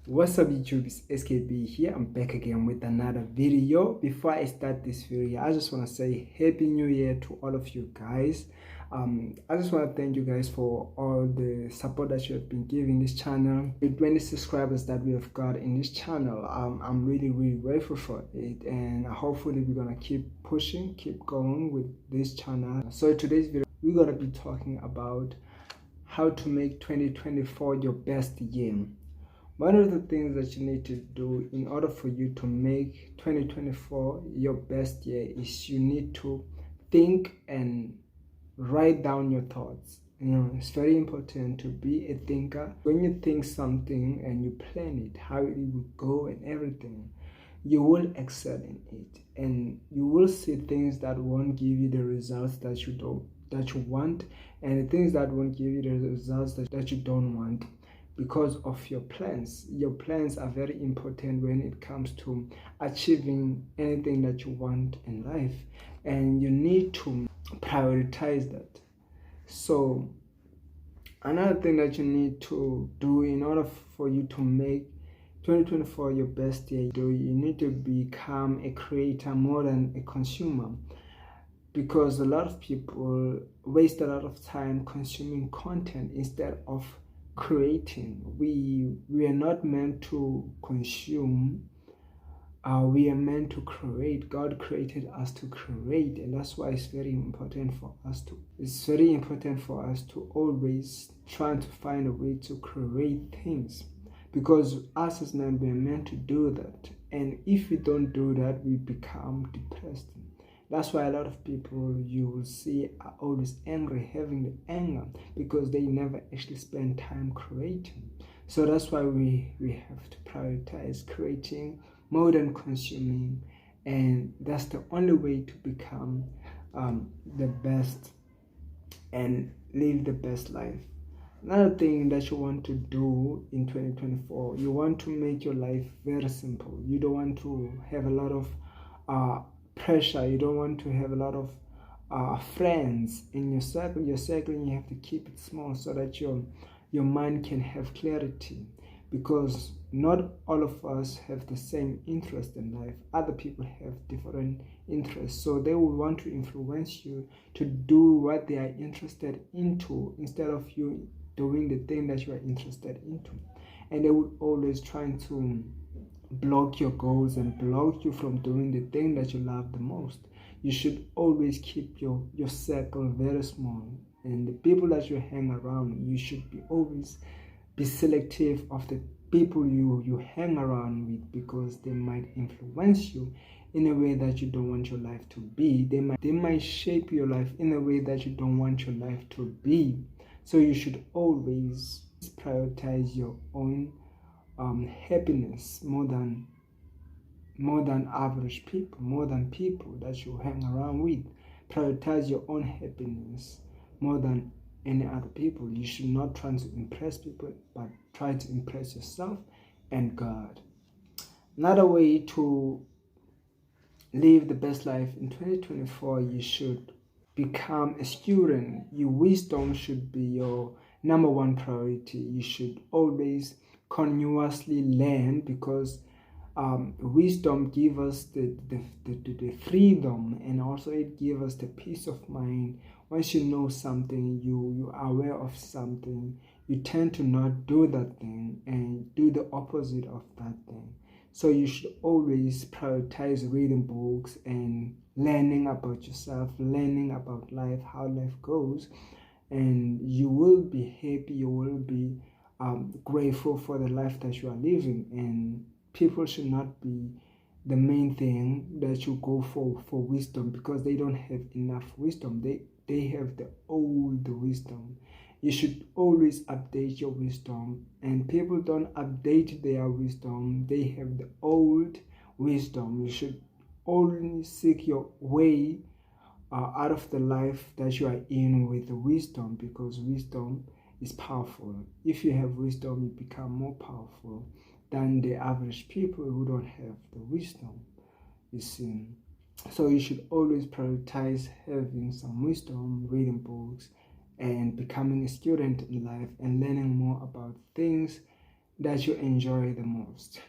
What's up YouTube, it's SKB here. I'm back again with another video. Before I start this video, I just want to say Happy New Year to all of you guys. I just want to thank you guys for all the support that you have been giving this channel. With 20 subscribers that we have got in this channel, I'm really grateful for it, and hopefully we're gonna keep pushing, keep going with this channel. So today's video, we're gonna be talking about how to make 2024 your best year. One of the things that you need to do in order for you to make 2024 your best year is you need to think and write down your thoughts. It's very important to be a thinker. When you think something and you plan it, how it will go and everything, you will excel in it, and you will see things that won't give you the results that you want, and the things that won't give you the results that you don't want, because of your plans. Your plans are very important when it comes to achieving anything that you want in life, and you need to prioritize that. So another thing that you need to do in order for you to make 2024 your best year, you need to become a creator more than a consumer, because a lot of people waste a lot of time consuming content instead of creating. We are not meant to consume, we are meant to create. God created us to create, and that's why it's very important for us to always try to find a way to create things, because us as men, we are meant to do that, and if we don't do that, we become depressed. That's why a lot of people you will see are always angry, having the anger, because they never actually spend time creating. So that's why we have to prioritize creating more than consuming, and that's the only way to become the best and live the best life. Another thing that you want to do in 2024, you want to make your life very simple. You don't want to have a lot of pressure. You don't want to have a lot of friends in your circle. You have to keep it small so that your mind can have clarity, because not all of us have the same interest in life. Other people have different interests, so they will want to influence you to do what they are interested into instead of you doing the thing that you are interested into, and they will always try to block your goals and block you from doing the thing that you love the most. You should always keep your circle very small, and the people that you hang around, you should always be selective of the people you hang around with, because they might influence you in a way that you don't want your life to be. They might shape your life in a way that you don't want your life to be. So you should always prioritize your own happiness more than average people, more than people that you hang around with. Prioritize your own happiness more than any other people. You should not try to impress people, but try to impress yourself and God. Another way to live the best life in 2024, you should become a student. Your wisdom should be your number one priority. You should always continuously learn, because wisdom gives us the freedom, and also it gives us the peace of mind. Once you know something, you are aware of something, you tend to not do that thing and do the opposite of that thing. So you should always prioritize reading books and learning about yourself, learning about life, how life goes, and you will be happy, you will be grateful for the life that you are living. And people should not be the main thing that you go for wisdom, because they don't have enough wisdom. They have the old wisdom. You should always update your wisdom, and people don't update their wisdom. They have the old wisdom. You should only seek your way out of the life that you are in with wisdom, because wisdom is powerful. If you have wisdom, you become more powerful than the average people who don't have the wisdom, you see. So you should always prioritize having some wisdom, reading books, and becoming a student in life, and learning more about things that you enjoy the most?